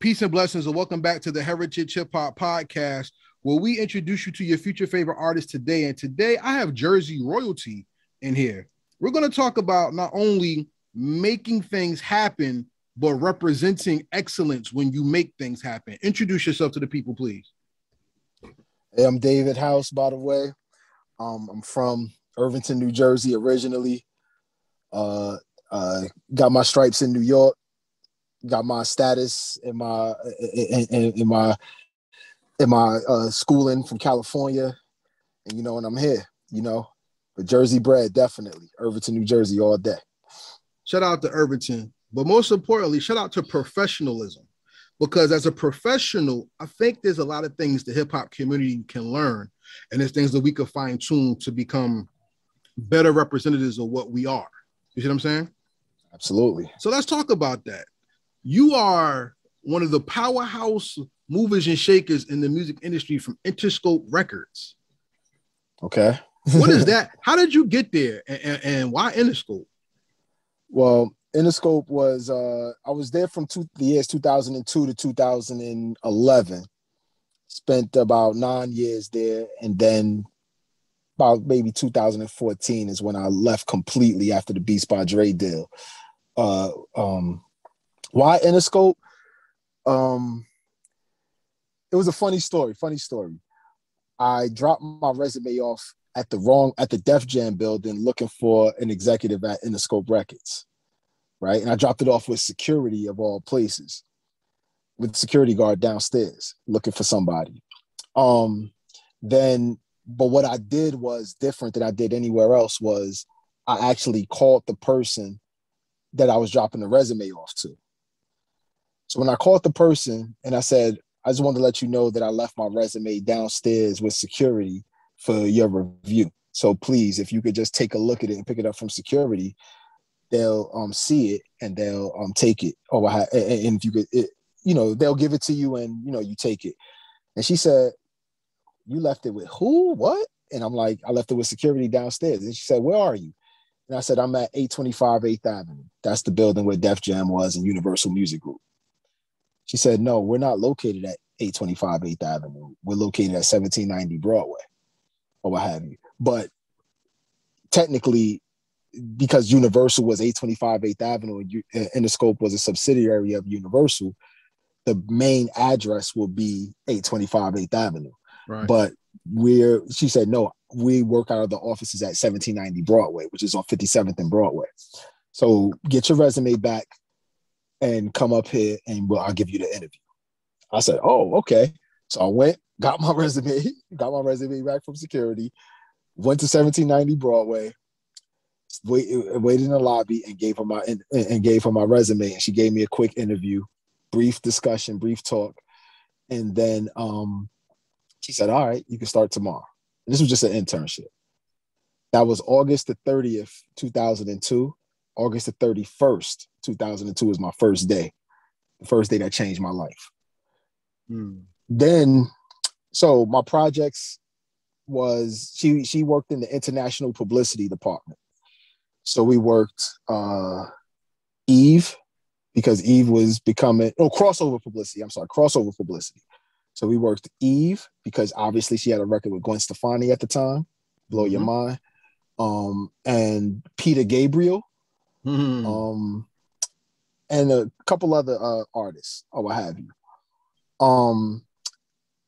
Peace and blessings, and welcome back to the Heritage Hip Hop Podcast, where we introduce you to your future favorite artists today. And today I have Jersey royalty in here. We're going to talk about not only making things happen, but representing excellence when you make things happen. Introduce yourself to the people, please. Hey, I'm David House, by the way. I'm from Irvington, New Jersey originally. Got my stripes in New York. Got my status in my schooling from California, and and I'm here. But Jersey bred, definitely. Irvington, New Jersey, all day. Shout out to Irvington, but most importantly, shout out to professionalism, because as a professional, I think there's a lot of things the hip hop community can learn, and there's things that we could fine tune to become better representatives of what we are. You see what I'm saying? Absolutely. So let's talk about that. You are one of the powerhouse movers and shakers in the music industry from Interscope Records. Okay. What is that? How did you get there, and why Interscope? Well, Interscope was, I was there from the years 2002 to 2011. Spent about 9 years there, and then about maybe 2014 is when I left completely after the Beats by Dre deal. Why Interscope? It was a funny story. I dropped my resume off at the Def Jam building looking for an executive at Interscope Records, right? And I dropped it off with security of all places, with the security guard downstairs looking for somebody. But what I did was different than I did anywhere else was I actually called the person that I was dropping the resume off to. So when I called the person and I said, I just wanted to let you know that I left my resume downstairs with security for your review. So please, if you could just take a look at it and pick it up from security, they'll see it and they'll take it. And if you could, they'll give it to you and, you take it. And she said, you left it with who? What? And I'm like, I left it with security downstairs. And she said, where are you? And I said, I'm at 825 8th Avenue. That's the building where Def Jam was and Universal Music Group. She said, no, we're not located at 825 8th Avenue. We're located at 1790 Broadway, or what have you. But technically, because Universal was 825 8th Avenue and Interscope was a subsidiary of Universal, the main address will be 825 8th Avenue. Right. But she said, no, we work out of the offices at 1790 Broadway, which is on 57th and Broadway. So get your resume back and come up here and I'll give you the interview. I said, oh, okay. So I went, got my resume back from security, went to 1790 Broadway, waited in the lobby and gave her my resume. And she gave me a quick interview, brief discussion, brief talk. And then she said, all right, you can start tomorrow. And this was just an internship. That was August the 30th, 2002. August the 31st, 2002 was my first day. The first day that changed my life. Then, so my projects was, she worked in the international publicity department. So we worked Eve, because Eve was becoming, crossover publicity. So we worked Eve, because obviously she had a record with Gwen Stefani at the time, Blow Your Mind. And Peter Gabriel. And a couple other artists or what have you.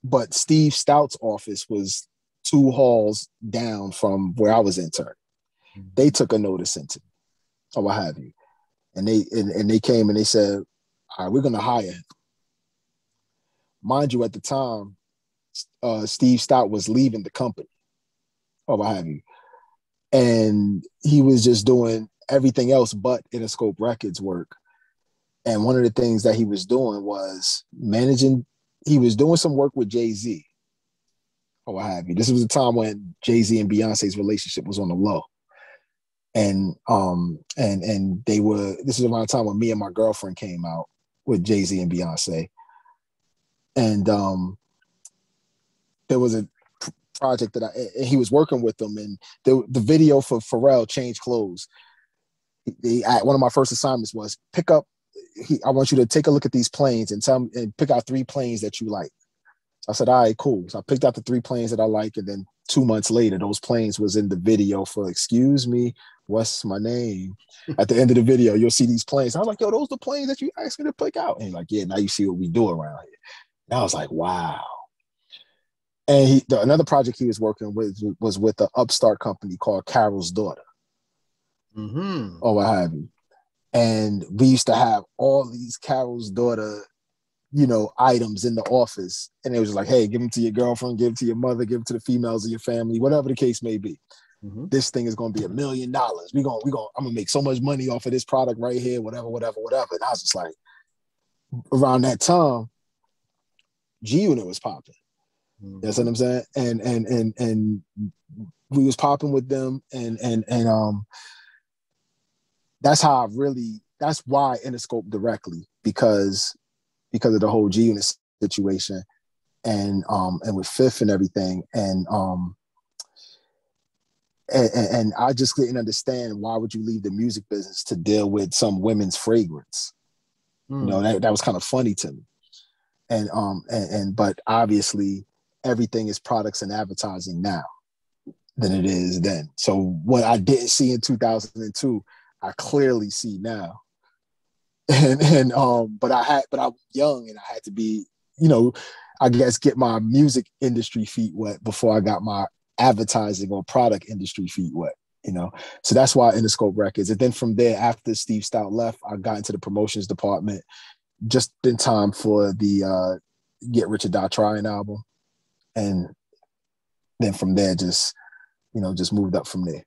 But Steve Stout's office was 2 halls down from where I was interning. They took a notice into me or what have you. And they came and they said, all right, we're gonna hire him. Mind you, at the time, Steve Stout was leaving the company or what have you. And he was just doing everything else but Interscope Records work. And one of the things that he was doing was he was doing some work with Jay-Z or what have you. This was a time when Jay-Z and Beyonce's relationship was on the low. And this is around the time when Me and My Girlfriend came out with Jay-Z and Beyonce. And there was a project that he was working with them, and the video for Pharrell, Change Clothes. One of my first assignments was pick up I want you to take a look at these planes and tell me and pick out 3 planes that you like. So I said, all right, cool. So I picked out the 3 planes that I like, and then 2 months later, those planes was in the video for "Excuse me, what's my name?" At the end of the video, you'll see these planes. I was like, yo, those the planes that you asked me to pick out. And he's like, yeah, now you see what we do around here. And I was like, wow. And another project he was working with was with an upstart company called Carol's Daughter. Or what have you. And we used to have all these Carol's Daughter, items in the office. And it was like, hey, give them to your girlfriend, give them to your mother, give them to the females of your family, whatever the case may be. This thing is going to be $1 million. I'm going to make so much money off of this product right here, whatever. And I was just like, around that time, G Unit was popping. You know what I'm saying? And we was popping with them, and that's how that's why Interscope directly, because of the whole G Unit situation, and with Fifth and everything, and I just didn't understand, why would you leave the music business to deal with some women's fragrance? That was kind of funny to me. But obviously everything is products and advertising now than it is then. So what I didn't see in 2002, I clearly see now. But I was young, and I had to be, I guess, get my music industry feet wet before I got my advertising or product industry feet wet. So that's why Interscope Records. And then from there, after Steve Stout left, I got into the promotions department just in time for the Get Rich or Die Trying album. And then from there, just moved up from there.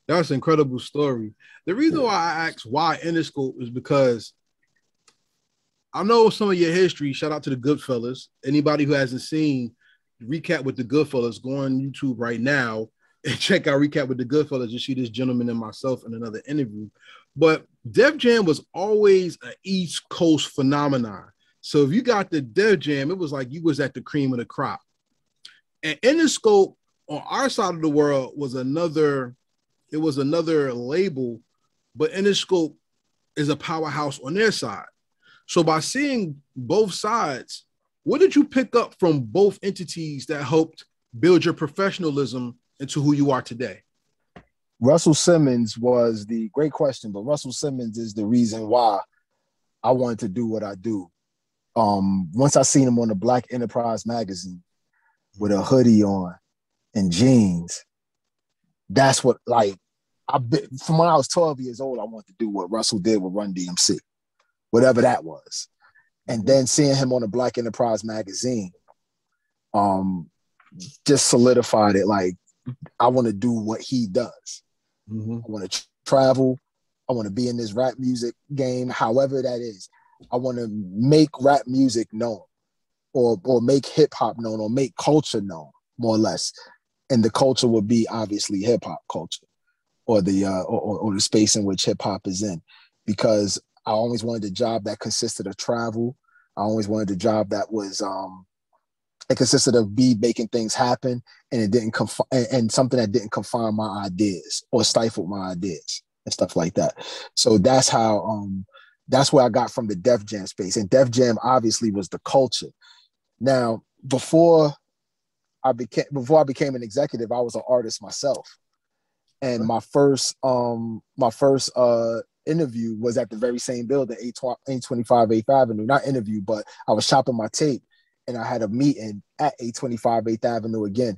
That's an incredible story. The reason why I asked why Interscope is because I know some of your history. Shout out to the Goodfellas. Anybody who hasn't seen Recap with the Goodfellas, go on YouTube right now and check out Recap with the Goodfellas. You see this gentleman and myself in another interview. But Def Jam was always an East Coast phenomenon. So if you got the Def Jam, it was like you was at the cream of the crop. And Interscope on our side of the world was another label, but Interscope is a powerhouse on their side. So by seeing both sides, what did you pick up from both entities that helped build your professionalism into who you are today? Russell Simmons was the great question, but Russell Simmons is the reason why I wanted to do what I do. Once I seen him on the Black Enterprise magazine with a hoodie on and jeans, that's what, from when I was 12 years old, I wanted to do what Russell did with Run DMC, whatever that was. And then seeing him on the Black Enterprise magazine just solidified it. Like, I want to do what he does. I want to travel. I want to be in this rap music game, however that is. I want to make rap music known, or make hip hop known, or make culture known, more or less. And the culture would be obviously hip hop culture, or the space in which hip hop is in, because I always wanted a job that consisted of travel. I always wanted a job that was it consisted of making things happen, and it didn't and something that didn't confine my ideas or stifle my ideas and stuff like that. So that's how that's where I got from the Def Jam space. And Def Jam obviously was the culture. Now, before I became an executive, I was an artist myself. And my first interview was at the very same building, 825 8th Avenue. Not interview, but I was shopping my tape, and I had a meeting at 825 8th Avenue again.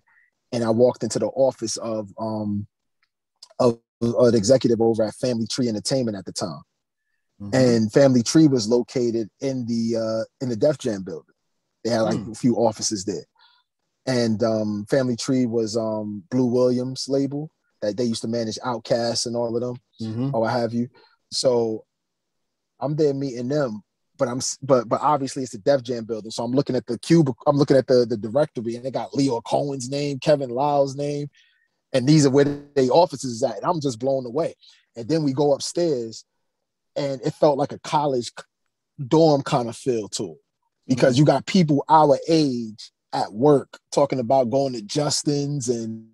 And I walked into the office of an executive over at Family Tree Entertainment at the time. And Family Tree was located in the Def Jam building. They had a few offices there. And Family Tree was Blue Williams' label that they used to manage Outkast and all of them, or what have you. So I'm there meeting them, but obviously it's the Def Jam building. So I'm looking at the cubicle, I'm looking at the directory, and they got Leo Cohen's name, Kevin Lyle's name, and these are where their offices is at. And I'm just blown away. And then we go upstairs, and it felt like a college dorm kind of feel to it, because you got people our age at work talking about going to Justin's, and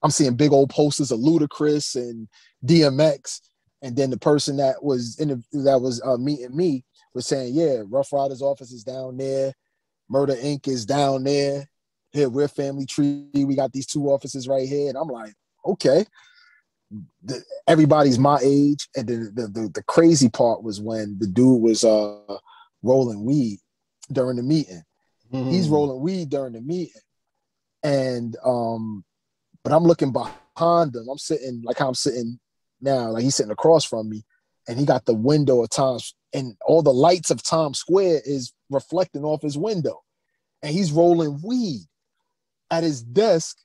I'm seeing big old posters of Ludacris and DMX, And then the person that was meeting me was saying, yeah, Rough Riders office is down there. Murder Inc. is down there. Here, we're Family Tree. We got these 2 offices right here. And I'm like, okay. Everybody's my age. And then the crazy part was when the dude was rolling weed during the meeting. Mm-hmm. He's rolling weed during the meeting. And but I'm looking behind him. I'm sitting like how I'm sitting now, like he's sitting across from me, and he got the window of Times, and all the lights of Times Square is reflecting off his window. And he's rolling weed at his desk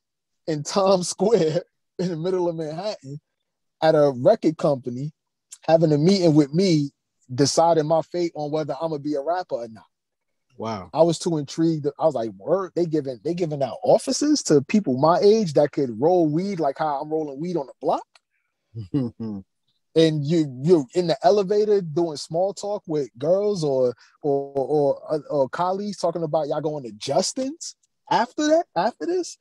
in Times Square in the middle of Manhattan at a record company, having a meeting with me, deciding my fate on whether I'm gonna be a rapper or not. Wow. I was too intrigued. I was like, word, they giving out offices to people my age that could roll weed like how I'm rolling weed on the block. And you're in the elevator doing small talk with girls or colleagues talking about y'all going to Justin's after this.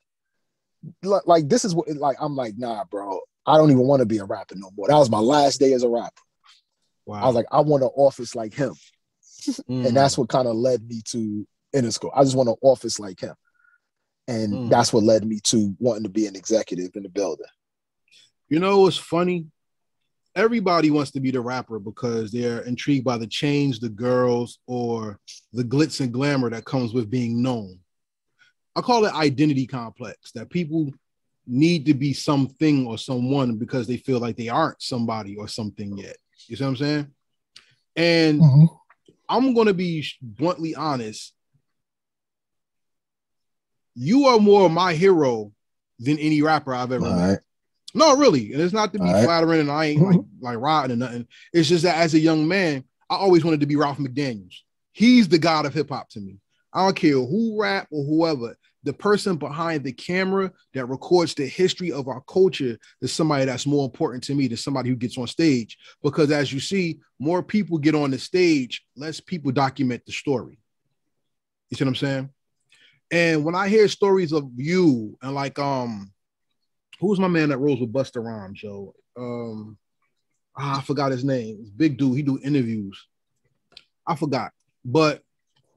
Like this is what like I'm like, nah, bro. I don't even want to be a rapper no more. That was my last day as a rapper. Wow. I was like, I want an office like him. And that's what kind of led me to Interscope. I just want an office like him. And that's what led me to wanting to be an executive in the building. You know what's funny? Everybody wants to be the rapper because they're intrigued by the change, the girls, or the glitz and glamour that comes with being known. I call it identity complex, that people need to be something or someone because they feel like they aren't somebody or something yet. You see what I'm saying? And I'm going to be bluntly honest. You are more my hero than any rapper I've ever met. No, really. And it's not to be flattering, and I ain't like riding or nothing. It's just that as a young man, I always wanted to be Ralph McDaniels. He's the god of hip hop to me. I don't care who rap or whoever. The person behind the camera that records the history of our culture is somebody that's more important to me than somebody who gets on stage. Because as you see, more people get on the stage, less people document the story. You see what I'm saying? And when I hear stories of you and like, who's my man that rolls with Busta Rhymes, Joe? I forgot his name. It's big dude. He do interviews. I forgot. But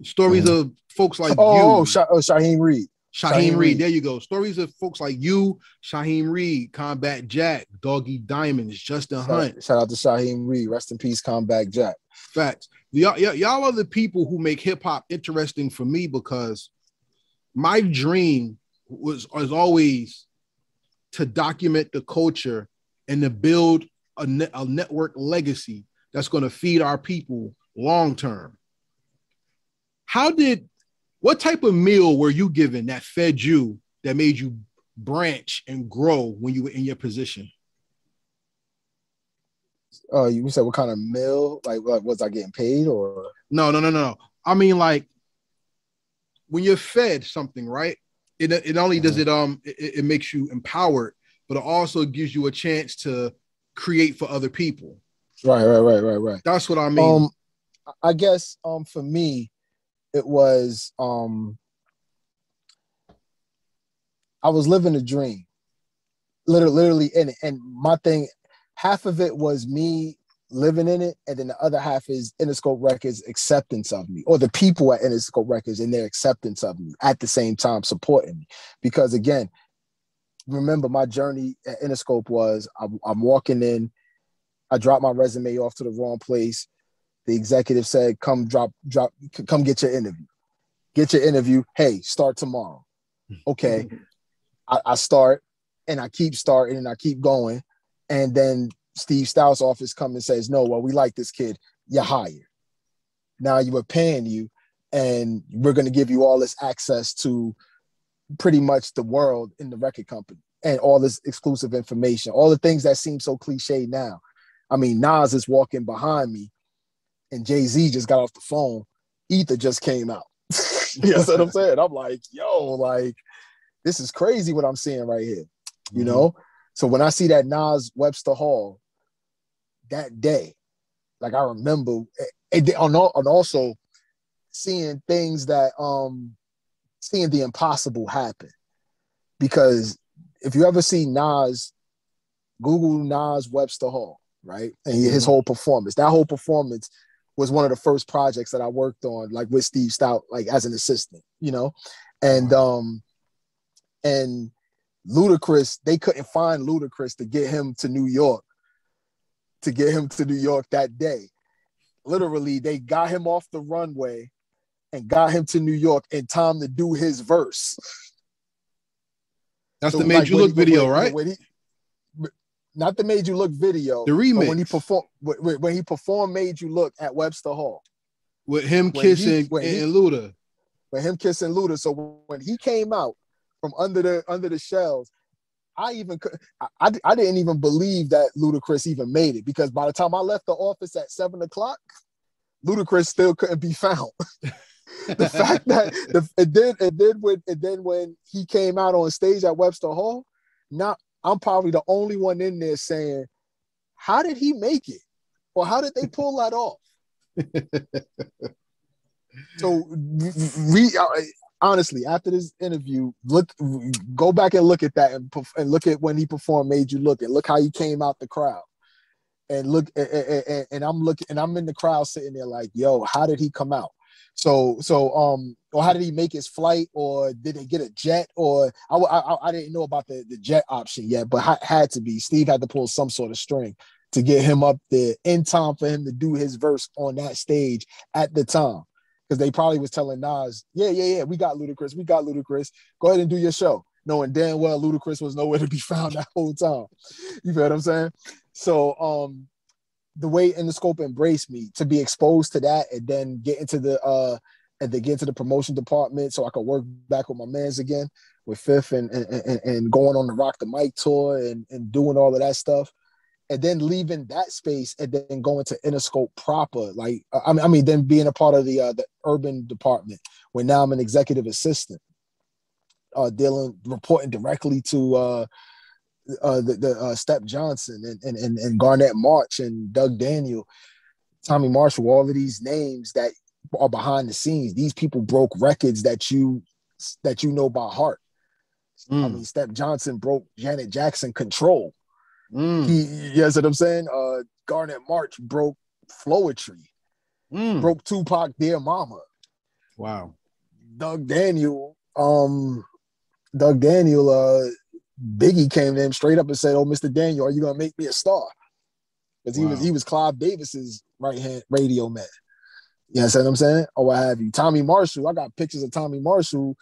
stories of folks like you. Shaheem Reed. Shaheem Reed. There you go. Stories of folks like you, Shaheem Reed, Combat Jack, Doggy Diamonds, Justin Hunt. Shout out to Shaheem Reed. Rest in peace, Combat Jack. Facts. Y'all are the people who make hip hop interesting for me because my dream was always to document the culture and to build a network legacy that's going to feed our people long term. What type of meal were you given that fed you, that made you branch and grow when you were in your position? You said what kind of meal? Like was I getting paid or? No. I mean, like when you're fed something, right? It only does it makes you empowered, but it also gives you a chance to create for other people. Right. That's what I mean. I guess for me, it was I was living a dream, literally in it. And my thing, half of it was me living in it, and then the other half is Interscope Records' acceptance of me, or the people at Interscope Records and their acceptance of me at the same time supporting me. Because again, remember my journey at Interscope was I'm walking in, I dropped my resume off to the wrong place. The executive said, come get your interview. Get your interview. Hey, start tomorrow. Okay. I start and I keep starting and I keep going. And then Steve Stout's office comes and says, no, well, we like this kid. You're hired. Now you were paying you and we're going to give you all this access to pretty much the world in the record company and all this exclusive information, all the things that seem so cliche now. I mean, Nas is walking behind me and Jay-Z just got off the phone. Ether just came out. You know what I'm saying? I'm like, yo, like, this is crazy what I'm seeing right here. You know? So when I see that Nas Webster Hall that day, like I remember, and also seeing things that, seeing the impossible happen. Because if you ever see Nas, Google Nas Webster Hall, right? And his whole performance. That whole performance was one of the first projects that I worked on, like with Steve Stout, like as an assistant, you know? And and Ludacris, they couldn't find Ludacris to get him to New York, that day. Literally, they got him off the runway and got him to New York in time to do his verse. That's so the Made You Look video, right? Not the Made You Look video. The remix. When he performed Made You Look at Webster Hall. With him kissing and Luda. With him kissing Luda. So when he came out from under the shells, I didn't even believe that Ludacris even made it, because by the time I left the office at 7:00, Ludacris still couldn't be found. The fact that and then when he came out on stage at Webster Hall, now I'm probably the only one in there saying, how did he make it? Or how did they pull that off? So honestly, after this interview, go back and look at that and look at when he performed Made You Look, and look how he came out the crowd. And look, and I'm looking, and I'm in the crowd sitting there like, yo, how did he come out? So, or how did he make his flight, or did they get a jet? Or I didn't know about the jet option yet, but had to be. Steve had to pull some sort of string to get him up there in time for him to do his verse on that stage at the time. Because they probably was telling Nas, yeah, we got Ludacris. Go ahead and do your show. Knowing damn well Ludacris was nowhere to be found that whole time. You feel what I'm saying? So the way Interscope embraced me, to be exposed to that, and then get into the promotion department so I could work back with my mans again with Fifth and going on the Rock the Mic tour and doing all of that stuff. And then leaving that space and then going to Interscope proper, like I mean, then being a part of the urban department, where now I'm an executive assistant, reporting directly to the Step Johnson and Garnett March and Doug Daniel, Tommy Marshall, all of these names that are behind the scenes. These people broke records that you know by heart. I mean, Step Johnson broke Janet Jackson Control. You know what I'm saying? Garnett March broke Flowetry, broke Tupac Dear Mama. Wow. Doug Daniel, Biggie came to him straight up and said, "Oh, Mr. Daniel, are you gonna make me a star?" Because he was Clive Davis's right-hand radio man. You know what I'm saying? Or what have you. Tommy Marshall, I got pictures of Tommy Marshall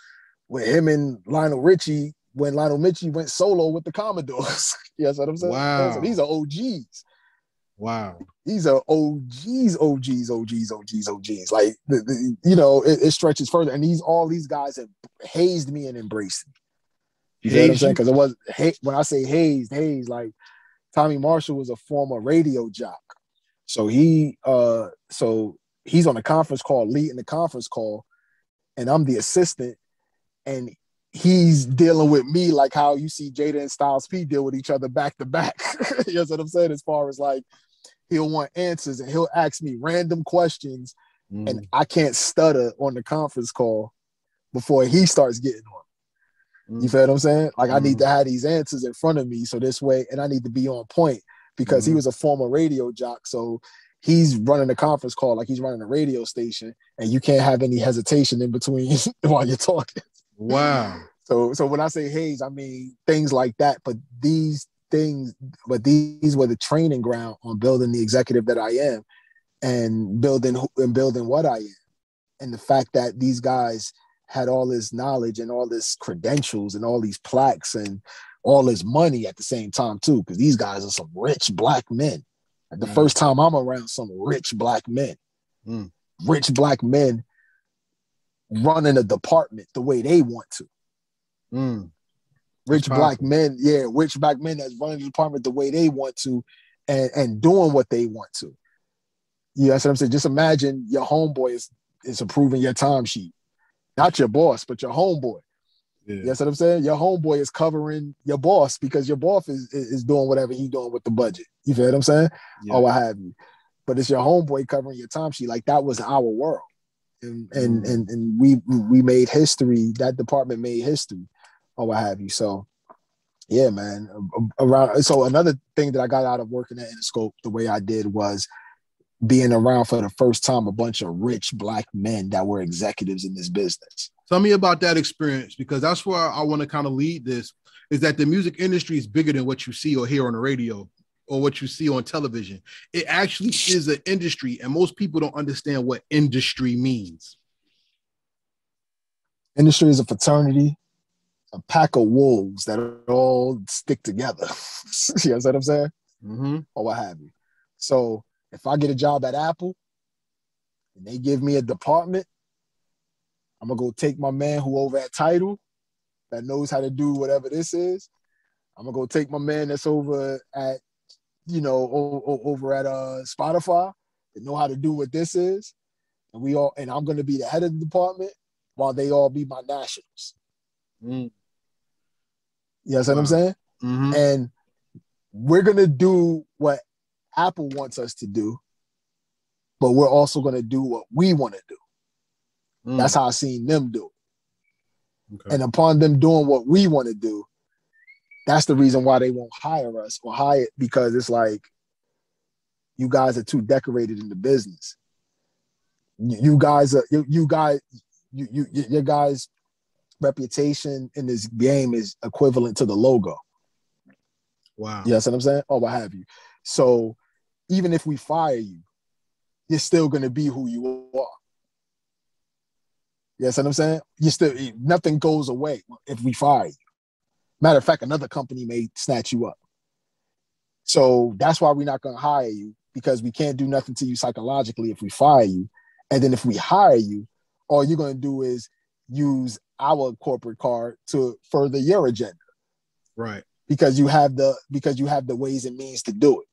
with him and Lionel Richie when Lionel Richie went solo with the Commodores. You know what I'm saying? Wow. So these are OGs. Wow. These are OGs. Like, it stretches further. And all these guys have hazed me and embraced me. You know what I'm saying? Because it was, when I say hazed, like Tommy Marshall was a former radio jock. So he's on a conference call, leading the conference call, and I'm the assistant, and he's dealing with me like how you see Jada and Styles P deal with each other back to back. You know what I'm saying? As far as like, he'll want answers and he'll ask me random questions, and I can't stutter on the conference call before he starts getting on. You feel what I'm saying? Like, I need to have these answers in front of me, so this way, and I need to be on point, because he was a former radio jock. So he's running a conference call like he's running a radio station, and you can't have any hesitation in between while you're talking. Wow. So when I say haze, I mean things like that. But these were the training ground on building the executive that I am, and building what I am. And the fact that these guys had all this knowledge and all this credentials and all these plaques and all this money at the same time too, because these guys are some rich black men. Like, the first time I'm around some rich black men, running a department the way they want to. Rich black men that's running the department the way they want to, and doing what they want to. You know what I'm saying? Just imagine your homeboy is approving your timesheet. Not your boss, but your homeboy. Yeah. You know what I'm saying? Your homeboy is covering your boss because your boss is doing whatever he's doing with the budget. You feel what I'm saying? Yeah. Or what have you. But it's your homeboy covering your timesheet. Like, that was our world. And we made history. That department made history, or what have you. So Yeah, man. Around. So another thing that I got out of working at Interscope the way I did was being around for the first time a bunch of rich Black men that were executives in this business. Tell me about that experience, because that's where I want to kind of lead this, is that the music industry is bigger than what you see or hear on the radio or what you see on television. It actually is an industry, and most people don't understand what industry means. Industry is a fraternity, a pack of wolves that all stick together. You know what I'm saying? Mm-hmm. Or what have you. So if I get a job at Apple and they give me a department, I'm going to go take my man who over at Tidal that knows how to do whatever this is. I'm going to go take my man that's over at, over at Spotify that know how to do what this is. And I'm going to be the head of the department while they all be my nationals. Mm. You know what I'm saying? Mm-hmm. And we're going to do what Apple wants us to do, but we're also going to do what we want to do. Mm. That's how I seen them do it. Okay. And upon them doing what we want to do, that's the reason why they won't hire us or hire, because it's like, you guys are too decorated in the business. Your guys' reputation in this game is equivalent to the logo. Wow. You know what I'm saying? Or what have you. So even if we fire you, you're still going to be who you are. You know what I'm saying? Nothing goes away if we fire you. Matter of fact, another company may snatch you up. So that's why we're not going to hire you, because we can't do nothing to you psychologically if we fire you. And then if we hire you, all you're going to do is use our corporate card to further your agenda. Right. Because you have the ways and means to do it.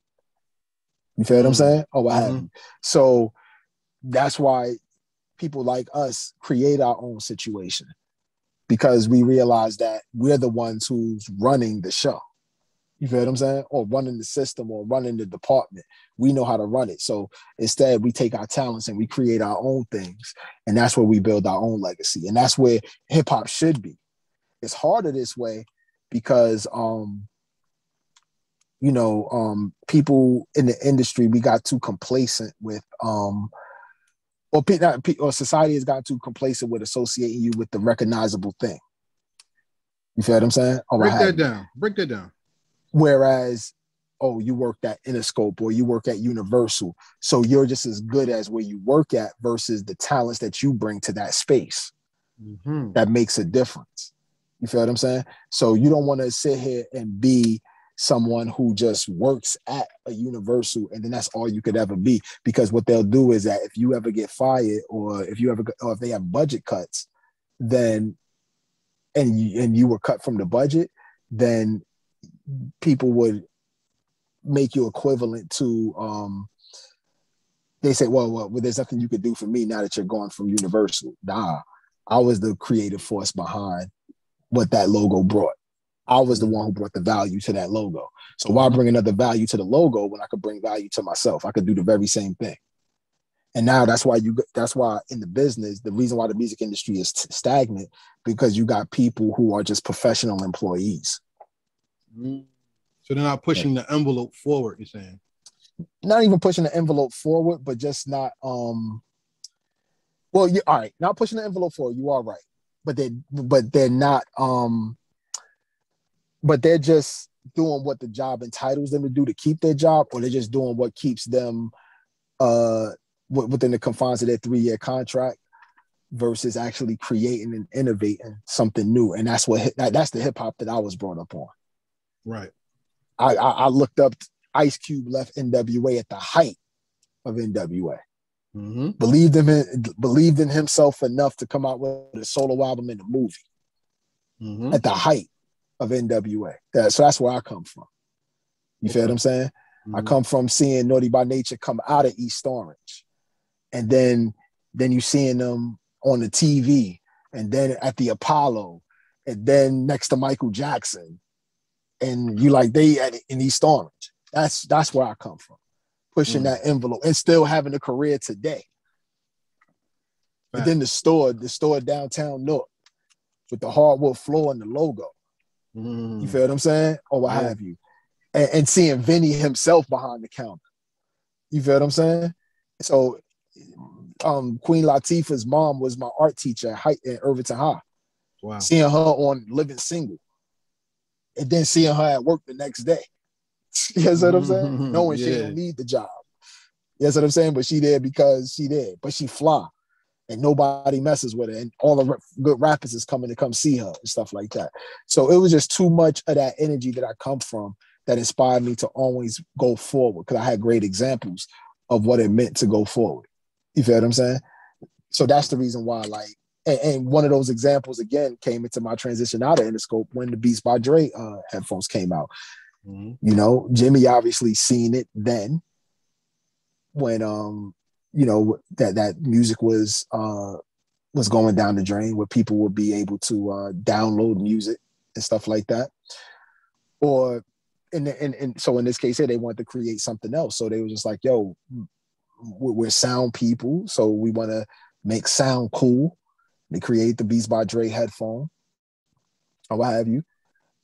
You feel what I'm saying? Or what have you. So that's why people like us create our own situation, because we realize that we're the ones who's running the show. You feel what I'm saying? Or running the system or running the department. We know how to run it. So instead, we take our talents and we create our own things. And that's where we build our own legacy. And that's where hip hop should be. It's harder this way because, people in the industry, we got too complacent with, or society has gotten too complacent with associating you with the recognizable thing. You feel what I'm saying? Break that down. Whereas, you worked at Interscope or you work at Universal, so you're just as good as where you work at versus the talents that you bring to that space. Mm-hmm. That makes a difference. You feel what I'm saying? So you don't want to sit here and be someone who just works at a Universal and then that's all you could ever be, because what they'll do is that if you ever get fired or if they have budget cuts, then and you were cut from the budget, then people would make you equivalent to they say, well, there's nothing you could do for me now that you're gone from Universal. Nah, I was the creative force behind what that logo brought. I was the one who brought the value to that logo. So why bring another value to the logo when I could bring value to myself? I could do the very same thing. And now that's why in the business, the reason why the music industry is stagnant, because you got people who are just professional employees. So they're not pushing the envelope forward, you're saying? Not even pushing the envelope forward, but just not, all right, not pushing the envelope forward, you are right. But they're not, but they're just doing what the job entitles them to do to keep their job, or they're just doing what keeps them within the confines of their 3-year contract versus actually creating and innovating something new. And that's the hip hop that I was brought up on. Right. I looked up Ice Cube left NWA at the height of NWA. Mm-hmm. Believed in himself enough to come out with a solo album and a movie at the height of NWA. So that's where I come from. You feel what I'm saying? Mm-hmm. I come from seeing Naughty by Nature come out of East Orange, and then you seeing them on the TV, and then at the Apollo, and then next to Michael Jackson, and you like they in East Orange. That's where I come from, pushing that envelope and still having a career today. But then the store downtown North with the hardwood floor and the logo. You feel what I'm saying? Or what Yeah. have you. And seeing Vinny himself behind the counter. You feel what I'm saying? So Queen Latifah's mom was my art teacher at Irvington High. Wow. Seeing her on Living Single. And then seeing her at work the next day. You know what I'm saying? Knowing she don't need the job. You know what I'm saying? But she there because she there. But she fly. And nobody messes with her. And all the good rappers is coming to come see her and stuff like that. So it was just too much of that energy that I come from that inspired me to always go forward, because I had great examples of what it meant to go forward. You feel what I'm saying? So that's the reason why, like, and one of those examples, again, came into my transition out of Interscope when the Beats by Dre headphones came out. You know, Jimmy obviously seen it then when, you know, that music was going down the drain, where people would be able to download music and stuff like that. Or, and so in this case here, they wanted to create something else. So they were just like, yo, we're sound people, so we want to make sound cool. They create the Beats by Dre headphone or what have you,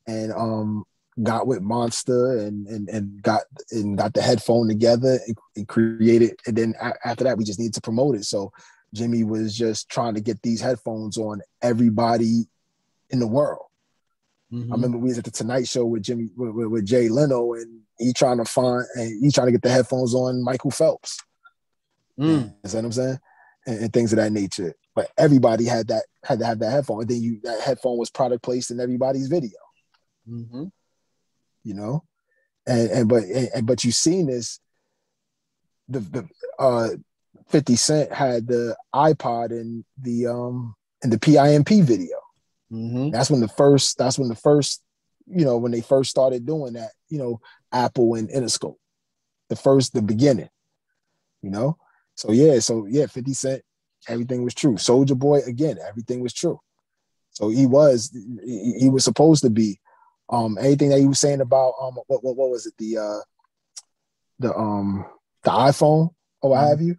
and got with Monster and got the headphone together and created. And then after that, we just needed to promote it. So Jimmy was just trying to get these headphones on everybody in the world. I remember we was at the Tonight Show with with Jay Leno, and he trying to get the headphones on Michael Phelps. You know what I'm saying? And things of that nature. But everybody had to have that headphone. And then that headphone was product placed in everybody's video. You know? But you seen this, the 50 Cent had the iPod in the PIMP video. That's when the first, you know, when they first started doing that, you know, Apple and Interscope, the beginning, you know? So yeah, 50 Cent, everything was true. Soulja Boy, again, everything was true. So he was supposed to be, anything that he was saying about, what was it? The iPhone or what have you.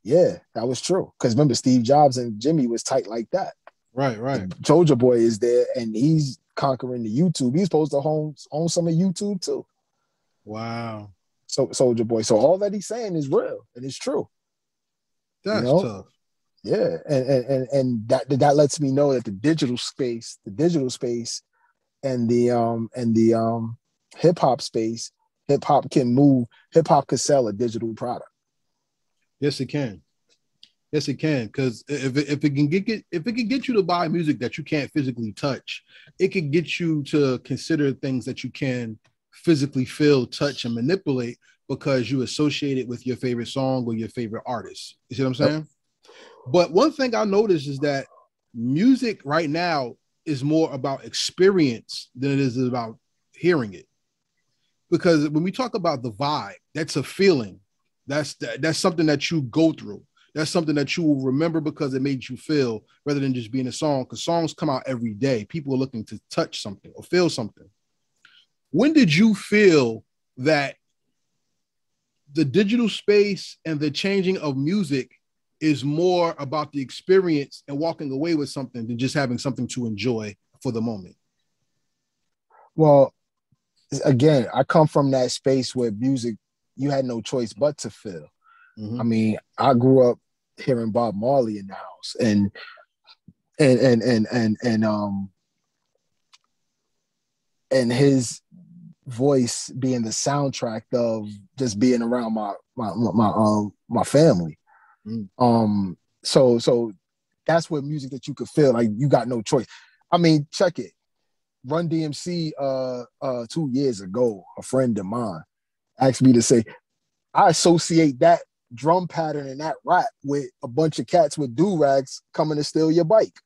Yeah, that was true. Because remember, Steve Jobs and Jimmy was tight like that. Right. Soulja Boy is there, and he's conquering the YouTube. He's supposed to own some of YouTube too. Wow. So Soulja Boy. So all that he's saying is real and it's true. That's tough. Yeah, and that lets me know that the digital space, and the hip hop space, hip hop can move. Hip hop could sell a digital product. Yes, it can. Yes, it can. Because if it can get you to buy music that you can't physically touch, it can get you to consider things that you can physically feel, touch, and manipulate because you associate it with your favorite song or your favorite artist. You see what I'm saying? Yep. But one thing I noticed is that music right now is more about experience than it is about hearing it. Because when we talk about the vibe, that's a feeling. That's something that you go through. That's something that you will remember because it made you feel, rather than just being a song, because songs come out every day. People are looking to touch something or feel something. When did you feel that the digital space and the changing of music is more about the experience and walking away with something than just having something to enjoy for the moment? Well, again, I come from that space where music, you had no choice but to feel. I mean, I grew up hearing Bob Marley in the house, and his voice being the soundtrack of just being around my family. So that's what music that you could feel like you got no choice. I mean, check it. Run DMC 2 years ago, a friend of mine asked me to say, I associate that drum pattern and that rap with a bunch of cats with do-rags coming to steal your bike.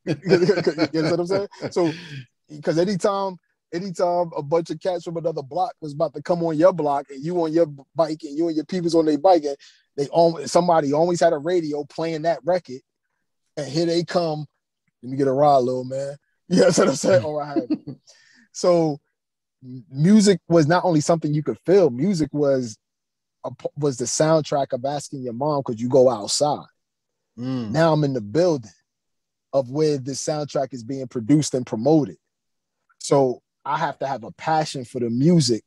You know what I'm saying? So, because anytime a bunch of cats from another block was about to come on your block and you on your bike and you and your peoples on their bike, and somebody always had a radio playing that record, and here they come. Let me get a ride, little man. You know what I'm saying? Oh, I have. So music was not only something you could feel, music was the soundtrack of asking your mom, could you go outside? Now I'm in the building of where this soundtrack is being produced and promoted. So I have to have a passion for the music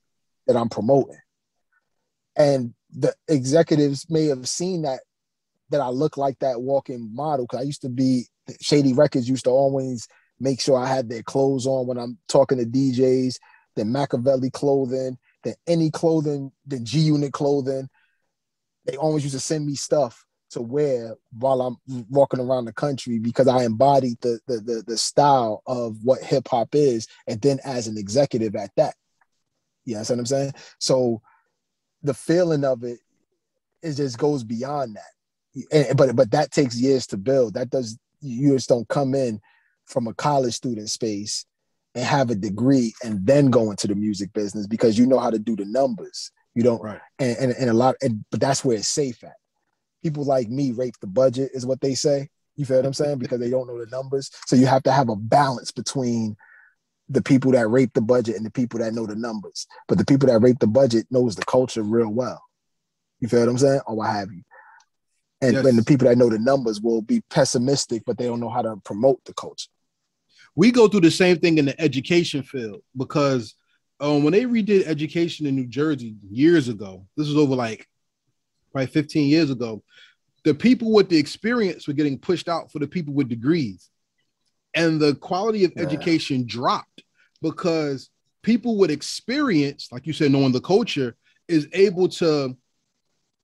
that I'm promoting. And the executives may have seen that I look like that walking model, because I used to be, Shady Records used to always make sure I had their clothes on when I'm talking to DJs, the Machiavelli clothing, the any clothing, the G Unit clothing. They always used to send me stuff to wear while I'm walking around the country, because I embodied the style of what hip hop is, and then as an executive at that. You know what I'm saying? So the feeling of it just goes beyond that. But that takes years to build. You just don't come in from a college student space and have a degree and then go into the music business because you know how to do the numbers. You don't, right? But that's where it's safe at. People like me rape the budget, is what they say. You feel what I'm saying? Because they don't know the numbers. So you have to have a balance between the people that rape the budget and the people that know the numbers. But the people that rape the budget knows the culture real well. You feel what I'm saying? Or what have you. And Yes. when the people that know the numbers will be pessimistic, but they don't know how to promote the culture. We go through the same thing in the education field, because when they redid education in New Jersey years ago, this was over like probably 15 years ago, the people with the experience were getting pushed out for the people with degrees. And the quality of education dropped because people with experience, like you said, knowing the culture, is able to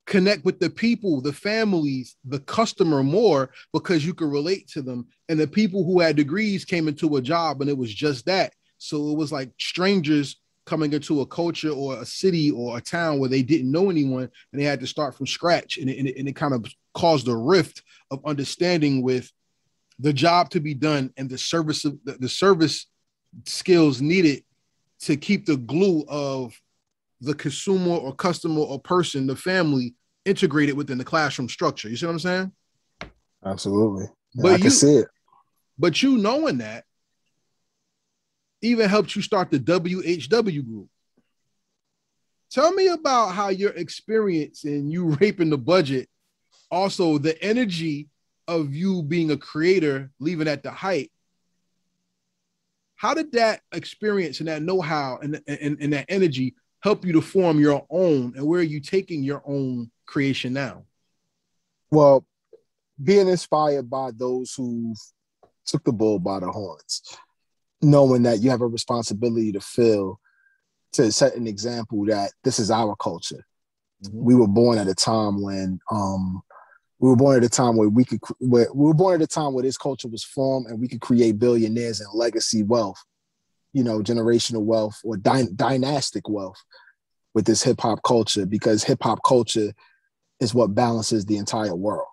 connect with the people, the families, the customer more, because you can relate to them. And the people who had degrees came into a job and it was just that. So it was like strangers coming into a culture or a city or a town where they didn't know anyone and they had to start from scratch. And it kind of caused a rift of understanding with the job to be done and the service skills needed to keep the glue of the consumer or customer or person, the family, integrated within the classroom structure. You see what I'm saying? Absolutely. But I can see it. But you knowing that even helped you start the WHW Group. Tell me about how your experience in you raping the budget, also the energy of you being a creator, leaving at the height. How did that experience and that know-how and that energy help you to form your own, and where are you taking your own creation now? Well, being inspired by those who took the bull by the horns, knowing that you have a responsibility to set an example that this is our culture. Mm-hmm. We were born at a time when where this culture was formed, and we could create billionaires and legacy wealth, generational wealth or dynastic wealth with this hip hop culture, because hip hop culture is what balances the entire world.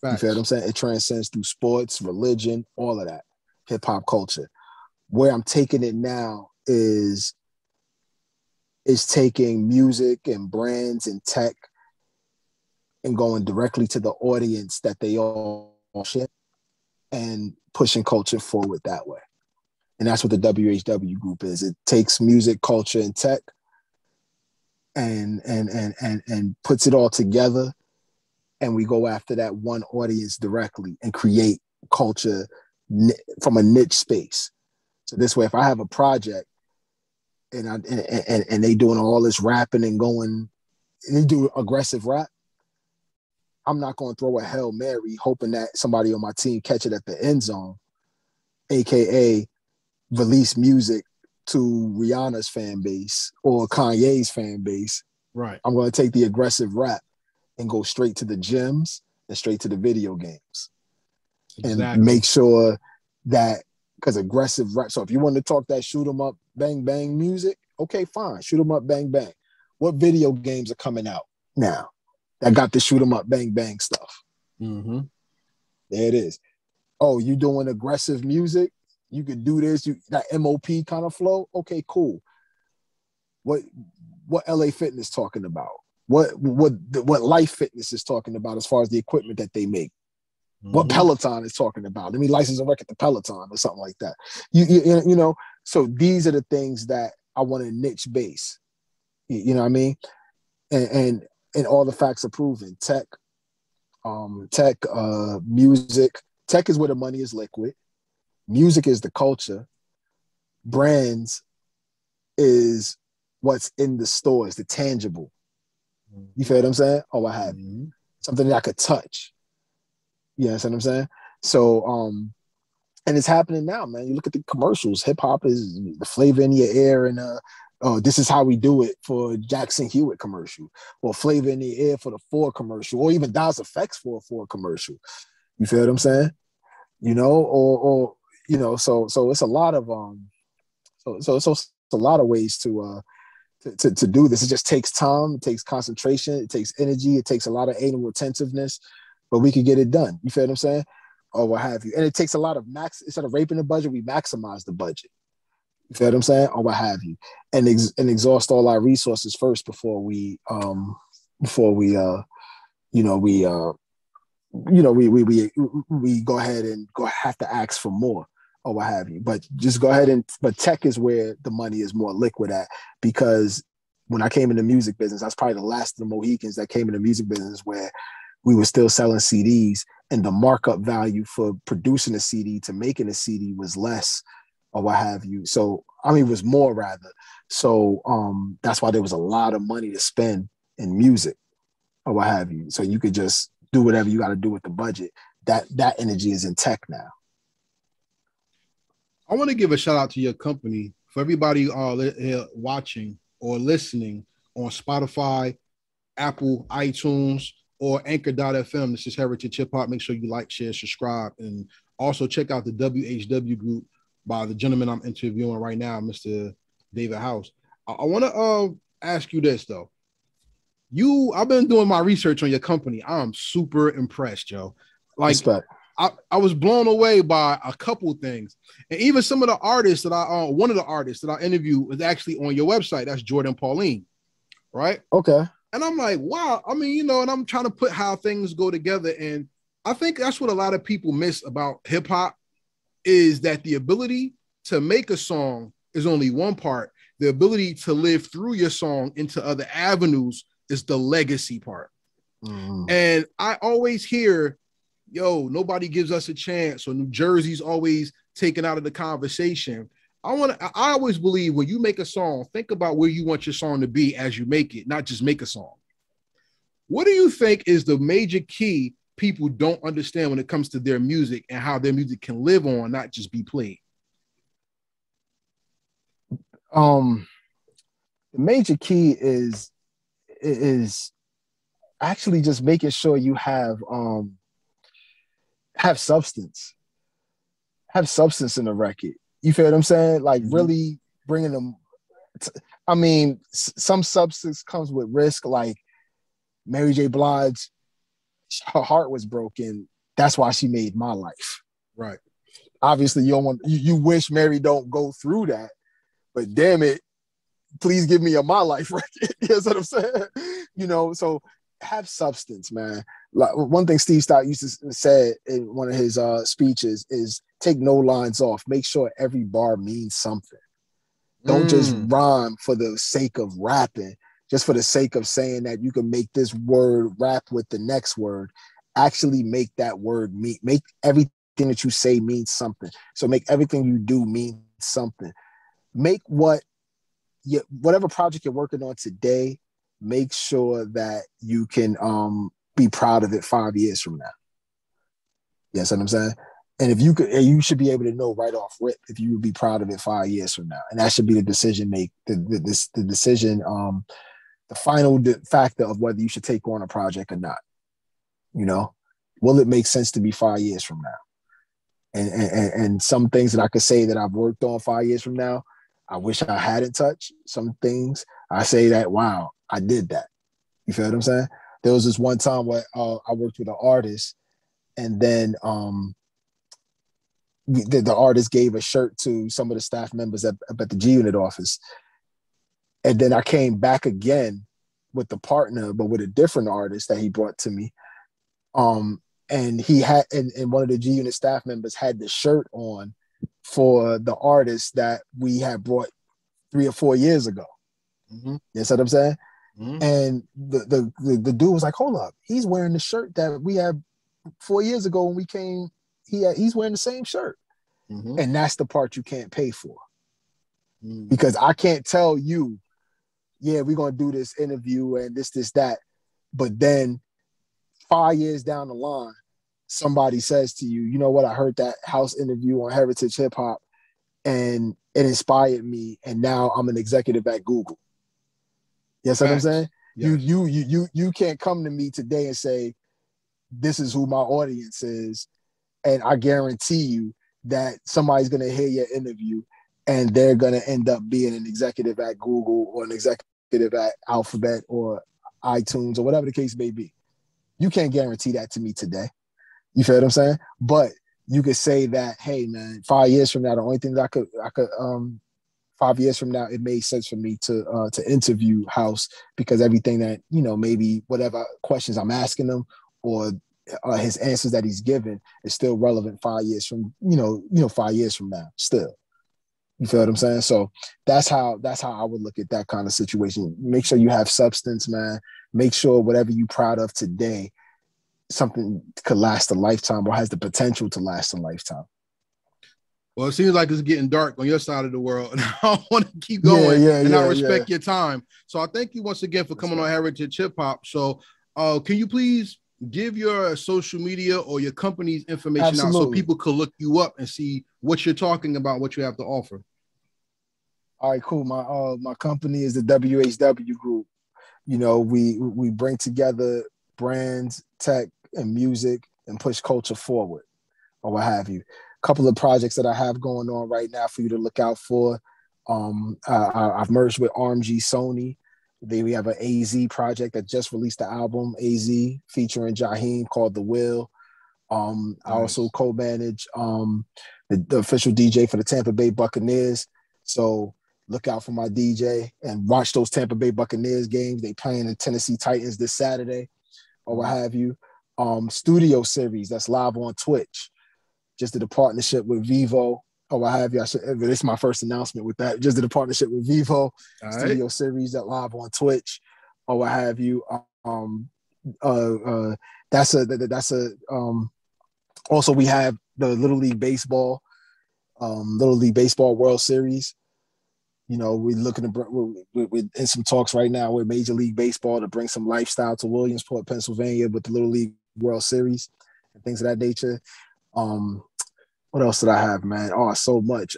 Facts. You feel what I'm saying? It transcends through sports, religion, all of that. Hip hop culture. Where I'm taking it now is taking music and brands and tech and going directly to the audience that they all share and pushing culture forward that way. And that's what the WHW Group is. It takes music, culture, and tech and puts it all together. And we go after that one audience directly and create culture from a niche space. So this way, if I have a project and they doing all this rapping and they do aggressive rap, I'm not going to throw a Hail Mary hoping that somebody on my team catch it at the end zone, AKA release music to Rihanna's fan base or Kanye's fan base. Right. I'm going to take the aggressive rap and go straight to the gyms and straight to the video games. Exactly. And make sure that, because aggressive rap, so if you want to talk that shoot 'em up, bang, bang music, okay, fine, shoot 'em up, bang, bang. What video games are coming out now that got the shoot 'em up, bang, bang stuff? Mm-hmm. There it is. Oh, you doing aggressive music? You could do this, that MOP kind of flow? Okay, cool. What LA Fitness talking about? What Life Fitness is talking about as far as the equipment that they make? Mm-hmm. What Peloton is talking about? Let me license and record the Peloton or something like that. So these are the things that I want to niche base. You know what I mean? And all the facts are proven. Tech, music. Tech is where the money is liquid. Music is the culture. brands is what's in the stores, the tangible. You feel what I'm saying? Or what have you. Something that I could touch. You know what I'm saying? So, and it's happening now, man. You look at the commercials. Hip hop is the flavor in your ear, and this is how we do it for Jackson Hewitt commercial, or flavor in the air for the Ford commercial, or even Das Effects for a Ford commercial. You feel what I'm saying? You know, or you know, so it's a lot of so it's a lot of ways to do this. It just takes time, it takes concentration, it takes energy, it takes a lot of anal retentiveness, but we can get it done. You feel what I'm saying? Or what have you. And it takes a lot of instead of raping the budget, we maximize the budget. You feel what I'm saying? Or what have you. And exhaust all our resources first before we go ahead and have to ask for more or what have you. But just go ahead but tech is where the money is more liquid at, because when I came in the music business, I was probably the last of the Mohicans that came in the music business where we were still selling CDs, and the markup value for producing a CD to making a CD was less or what have you. So, I mean, it was more rather. So that's why there was a lot of money to spend in music or what have you. So you could just do whatever you got to do with the budget. That energy is in tech now. I want to give a shout out to your company for everybody watching or listening on Spotify, Apple, iTunes, or Anchor.fm. This is Heritage Hip Hop. Make sure you like, share, subscribe, and also check out the WHW Group by the gentleman I'm interviewing right now, Mr. David House. I want to ask you this, though. I've been doing my research on your company. I'm super impressed, Joe. Like, respect. I was blown away by a couple things. And even some of the artists that one of the artists that I interviewed was actually on your website. That's Jordan Pauline, right? Okay. And I'm like, wow. I mean, you know, and I'm trying to put how things go together. And I think that's what a lot of people miss about hip hop, is that the ability to make a song is only one part. The ability to live through your song into other avenues is the legacy part. And I always hear, yo, nobody gives us a chance, or New Jersey's always taken out of the conversation. I always believe when you make a song, think about where you want your song to be as you make it, not just make a song. What do you think is the major key people don't understand when it comes to their music and how their music can live on, not just be played? The major key is actually just making sure you have substance. Have substance in the record. You feel what I'm saying? Like really bringing them. I mean, some substance comes with risk. Like Mary J. Blige, her heart was broken. That's why she made My Life. Right. Obviously, you wish Mary don't go through that, but damn it, please give me a My Life record. You know what I'm saying? You know, so have substance, man. Like one thing Steve Stout used to say in one of his speeches is take no lines off. Make sure every bar means something. Don't just rhyme for the sake of rapping, just for the sake of saying that you can make this word rap with the next word. Actually make that word mean. Make everything that you say mean something. So make everything you do mean something. Make whatever project you're working on today, make sure that you can be proud of it 5 years from now. Yes, you know what I'm saying? And if you could, you should be able to know right off rip if you would be proud of it 5 years from now. And that should be the decision the decision, the final factor of whether you should take on a project or not. You know, will it make sense to be 5 years from now? And some things that I could say that I've worked on 5 years from now, I wish I hadn't touched. Some things I say that, wow, I did that. You feel what I'm saying? There was this one time where I worked with an artist, and then the artist gave a shirt to some of the staff members at the G Unit office. And then I came back again with the partner, but with a different artist that he brought to me. And he had, and one of the G Unit staff members had the shirt on for the artist that we had brought 3 or 4 years ago. You know what I'm saying? And the dude was like, hold up, he's wearing the shirt that we had 4 years ago when we came. He's wearing the same shirt. And that's the part you can't pay for. because I can't tell you, yeah, we're going to do this interview and this, that. But then 5 years down the line, somebody says to you, you know what, I heard that house interview on Heritage Hip Hop and it inspired me. And now I'm an executive at Google. You know what I'm saying? Yes. You can't come to me today and say, this is who my audience is. And I guarantee you that somebody's going to hear your interview and they're going to end up being an executive at Google or an executive at Alphabet or iTunes or whatever the case may be. You can't guarantee that to me today. You feel what I'm saying? But you could say that, hey man, 5 years from now, the only thing that I could 5 years from now, it made sense for me to interview House because everything that, you know, maybe whatever questions I'm asking them or his answers that he's given is still relevant 5 years from, 5 years from now still. You feel what I'm saying? So that's how I would look at that kind of situation. Make sure you have substance, man. Make sure whatever you're proud of today, something could last a lifetime or has the potential to last a lifetime. Well, it seems like it's getting dark on your side of the world, and I want to keep going, I respect your time. So I thank you once again for coming on Heritage Hip Hop. So can you please give your social media or your company's information out so people could look you up and see what you're talking about, what you have to offer? All right, cool. My company is the WHW Group. You know, we bring together brands, tech, and music and push culture forward or what have you. Couple of projects that I have going on right now for you to look out for. I've merged with RMG Sony. We have an AZ project that just released the album AZ featuring Jaheim called The Will. Nice. I also co-manage the official DJ for the Tampa Bay Buccaneers. So look out for my DJ and watch those Tampa Bay Buccaneers games. They playing the Tennessee Titans this Saturday or what have you. Studio series that's live on Twitch. Just did a partnership with Vivo or what have you. This is my first announcement with that. Just did a partnership with Vivo. Studio series that live on Twitch or what have you. Also we have the Little League Baseball World Series. You know, we're looking to we're in some talks right now with Major League Baseball to bring some lifestyle to Williamsport, Pennsylvania with the Little League World Series and things of that nature. What else did I have, man? Oh, so much.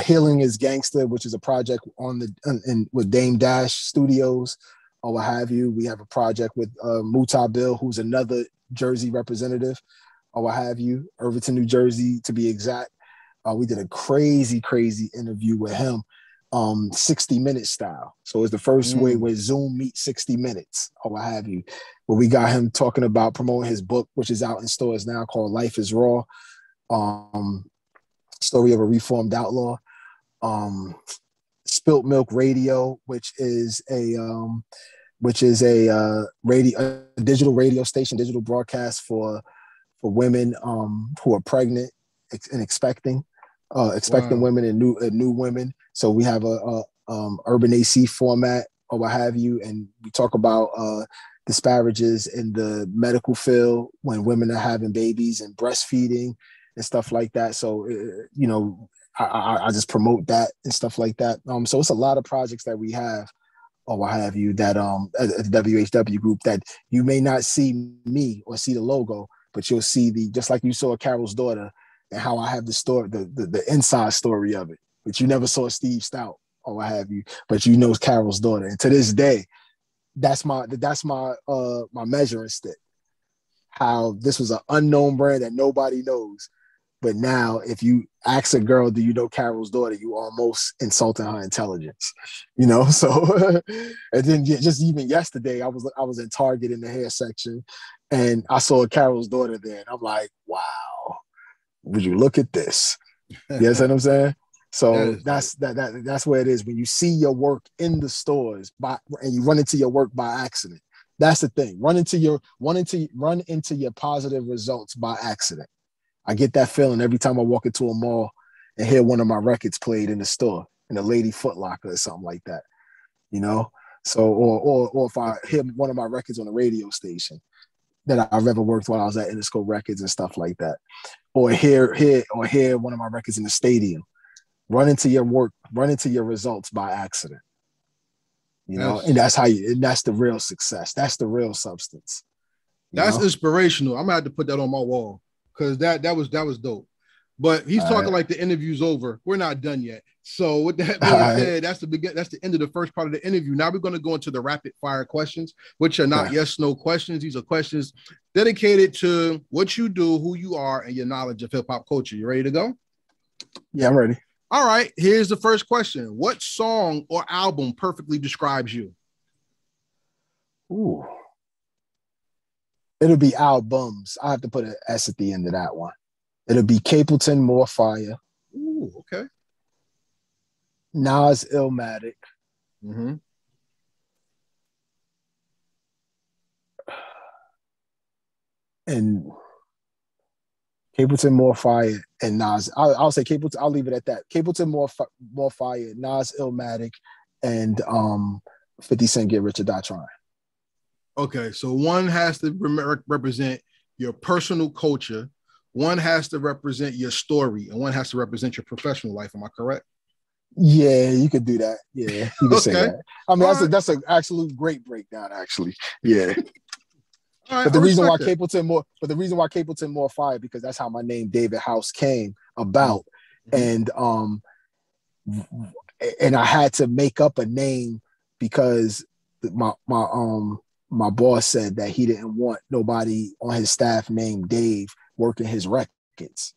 Healing is Gangster, which is a project with Dame Dash Studios or what have you. We have a project with Muta Bill, who's another Jersey representative or what have you, Irvington, New Jersey, to be exact. We did a crazy interview with him, 60-minute style. So it's the first way where Zoom meets 60 minutes or what have you. Where we got him talking about promoting his book, which is out in stores now, called Life is Raw, Story of a Reformed Outlaw. Spilt Milk Radio, which is a digital radio station, digital broadcast for women who are pregnant and expecting women and new women. So we have a urban AC format or what have you, and we talk about disparages in the medical field when women are having babies and breastfeeding and stuff like that. So I just promote that and stuff like that. So it's a lot of projects that we have or what have you that at the WHW Group that you may not see me or see the logo, but you'll see just like you saw Carol's Daughter and how I have the story, the inside story of it, but you never saw Steve Stout or what have you, but you know Carol's Daughter. And to this day, that's my measuring stick. How this was an unknown brand that nobody knows. But now if you ask a girl, do you know Carol's Daughter? You almost insulting her intelligence, you know? So, and then just even yesterday, I was in Target in the hair section and I saw Carol's Daughter there. And I'm like, wow, would you look at this? You know what I'm saying? So that's where it is. When you see your work in the stores and you run into your work by accident, that's the thing. Run into your positive results by accident. I get that feeling every time I walk into a mall and hear one of my records played in the store, in a Lady Foot Locker or something like that, you know? So, or if I hear one of my records on a radio station that I've ever worked while I was at Interscope Records and stuff like that. or hear one of my records in the stadium. Run into your work, run into your results by accident. You know, and that's the real success. That's the real substance. That's inspirational. I'm gonna have to put that on my wall because that was dope. But he's talking like the interview's over. We're not done yet. So with that being said, that's the end of the first part of the interview. Now we're going to go into the rapid fire questions, which are not yes, no questions. These are questions dedicated to what you do, who you are, and your knowledge of hip hop culture. You ready to go? Yeah, I'm ready. All right. Here's the first question. What song or album perfectly describes you? Ooh. It'll be albums. I have to put an S at the end of that one. It'll be Capleton, More Fire. Ooh, okay. Nas, Illmatic. Mm-hmm. And Capleton, More Fire, and Nas. I'll say Capleton. I'll leave it at that. Capleton, More Fire, Nas, Illmatic, and 50 Cent, Get Rich or Die Trying. Okay, so one has to represent your personal culture, one has to represent your story, and one has to represent your professional life. Am I correct? Yeah, you could do that. Yeah, you could say that. I mean, that's an absolute great breakdown, actually. Yeah. But the reason why Capleton More Fire, because that's how my name David House came about. Mm-hmm. And I had to make up a name because my boss said that he didn't want nobody on his staff named Dave working his records.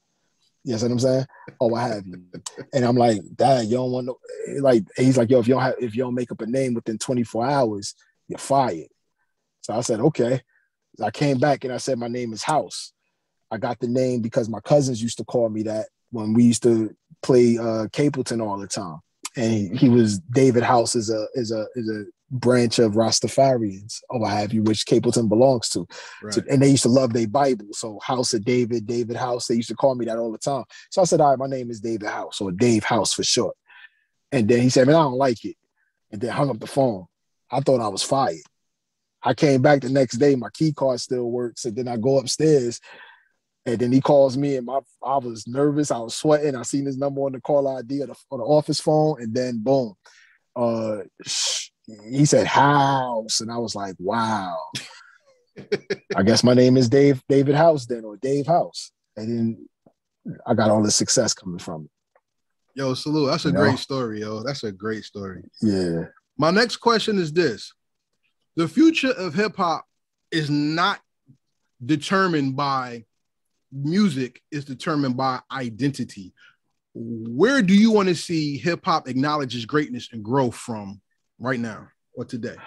You know what I'm saying? Or what have you. And I'm like, Dad, you don't want no, like, he's like, yo, if you don't make up a name within 24 hours, you're fired. So I said, okay. I came back and I said, my name is House. I got the name because my cousins used to call me that when we used to play Capleton all the time. And he was David House is a branch of Rastafarians, or what have you, which Capleton belongs to. Right. So, and they used to love their Bible. So House of David House, they used to call me that all the time. So I said, all right, my name is David House, or Dave House for short. And then he said, man, I don't like it. And then hung up the phone. I thought I was fired. I came back the next day, my key card still works. And then I go upstairs and then he calls me and I was nervous. I was sweating. I seen his number on the call ID on the office phone. And then boom, he said House. And I was like, wow. I guess my name is David House then, or Dave House. And then I got all the success coming from it. Yo, salute. That's a great story, yo. That's a great story. Yeah. My next question is this. The future of hip hop is not determined by music, it's determined by identity. Where do you want to see hip hop acknowledge its greatness and growth from right now or today?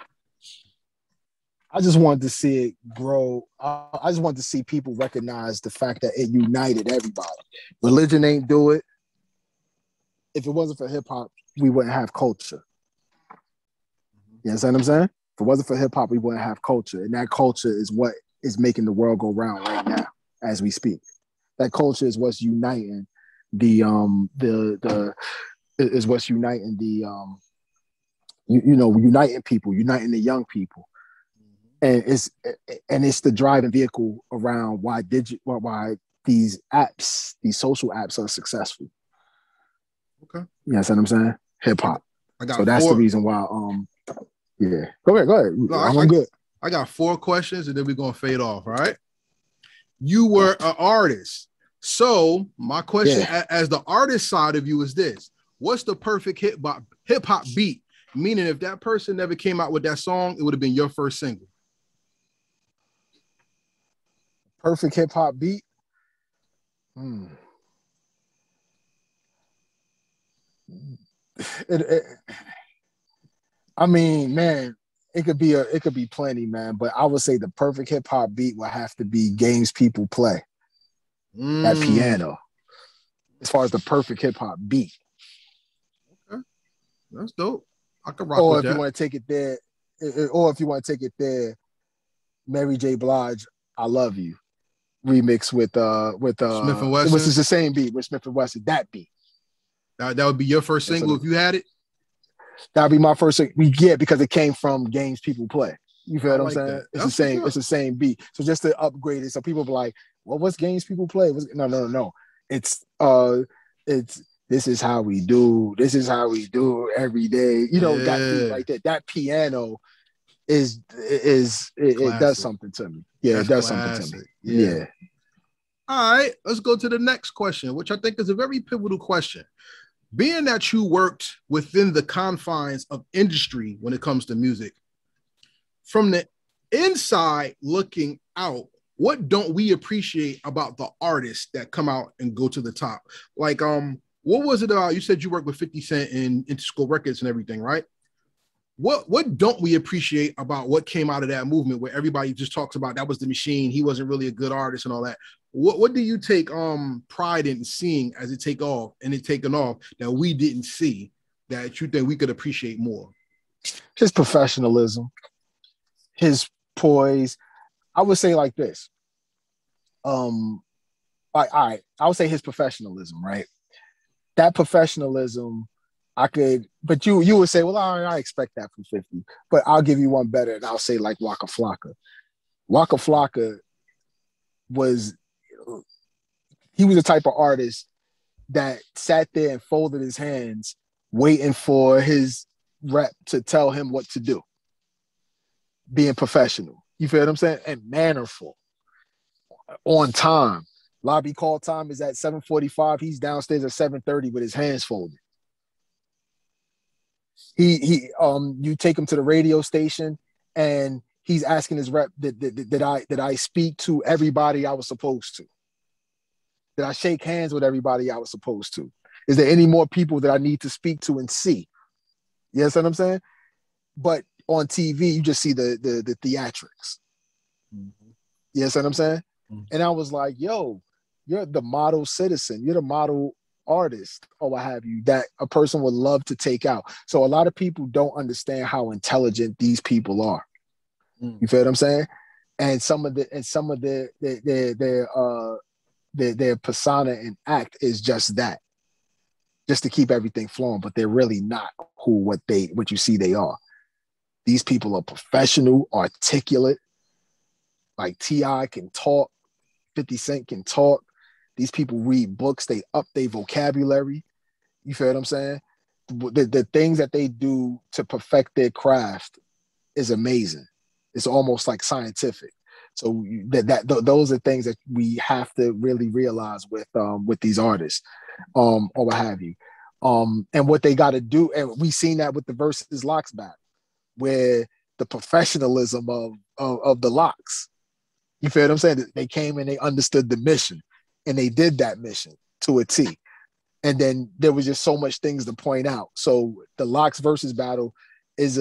I just wanted to see it grow. I just wanted to see people recognize the fact that it united everybody. Religion ain't do it. If it wasn't for hip hop, we wouldn't have culture. You understand what I'm saying? If it wasn't for hip hop, we wouldn't have culture. And that culture is what is making the world go round right now as we speak. That culture is what's uniting uniting people, uniting the young people. And it's the driving vehicle around why these apps, these social apps are successful. Okay. You know what I'm saying? Hip hop. So that's the reason why yeah. Go ahead. No, I'm good. I got 4 questions and then we're gonna fade off. All right. You were an artist. So my question as the artist side of you is this: what's the perfect hip hop beat? Meaning if that person never came out with that song, it would have been your first single. Perfect hip hop beat. I mean, man, it could be plenty, man. But I would say the perfect hip hop beat would have to be Games People Play. That piano. As far as the perfect hip hop beat. Okay, that's dope. I can rock with that. Or if you want to take it there, Mary J. Blige, I Love You, remix with Smith and Wesson. Which is the same beat with Smith and Wesson. That beat. That would be your first single if you had it. That'd be my first. Yeah, because it came from Games People Play. You feel what I'm saying? It's the same beat. So just to upgrade it, so people be like, Well, what's games people play? No. It's this is how we do. This is how we do every day. You know, that beat right there, that piano it does something to me. Yeah, That's it does classic. something to me. Yeah. All right, let's go to the next question, which I think is a very pivotal question. Being that you worked within the confines of industry when it comes to music, from the inside looking out, what don't we appreciate about the artists that come out and go to the top? Like, what was it about? You said you worked with 50 Cent and Interscope Records and everything, right? What don't we appreciate about what came out of that movement where everybody just talks about that was the machine, he wasn't really a good artist and all that? What do you take pride in seeing as it taken off that we didn't see that you think we could appreciate more? His professionalism, his poise. I would say like this. All right. I would say his professionalism, right? That professionalism, but you would say, well, I expect that from 50. But I'll give you one better, and I'll say like Waka Flocka. Waka Flocka was the type of artist that sat there and folded his hands, waiting for his rep to tell him what to do. Being professional. You feel what I'm saying? And mannerful. On time. Lobby call time is at 7:45. He's downstairs at 7:30 with his hands folded. You take him to the radio station and he's asking his rep, did I speak to everybody I was supposed to? Did I shake hands with everybody I was supposed to? Is there any more people that I need to speak to and see? You understand what I'm saying? But on TV, you just see the theatrics. Mm-hmm. You understand what I'm saying? Mm-hmm. And I was like, yo, you're the model citizen. You're the model artist or what have you that a person would love to take out. So a lot of people don't understand how intelligent these people are. You feel what I'm saying? And some of their persona and act is just that, just to keep everything flowing. But they're really not what you see they are. These people are professional, articulate. Like T.I. can talk, 50 Cent can talk. These people read books, they up their vocabulary. You feel what I'm saying? The things that they do to perfect their craft is amazing. It's almost like scientific. So those are things that we have to really realize with these artists, or what have you. And what they got to do, and we seen that with the Versus Locks battle, where the professionalism of the Locks. You feel what I'm saying? They came and they understood the mission, and they did that mission to a T. And then there was just so much things to point out. So the Locks versus battle is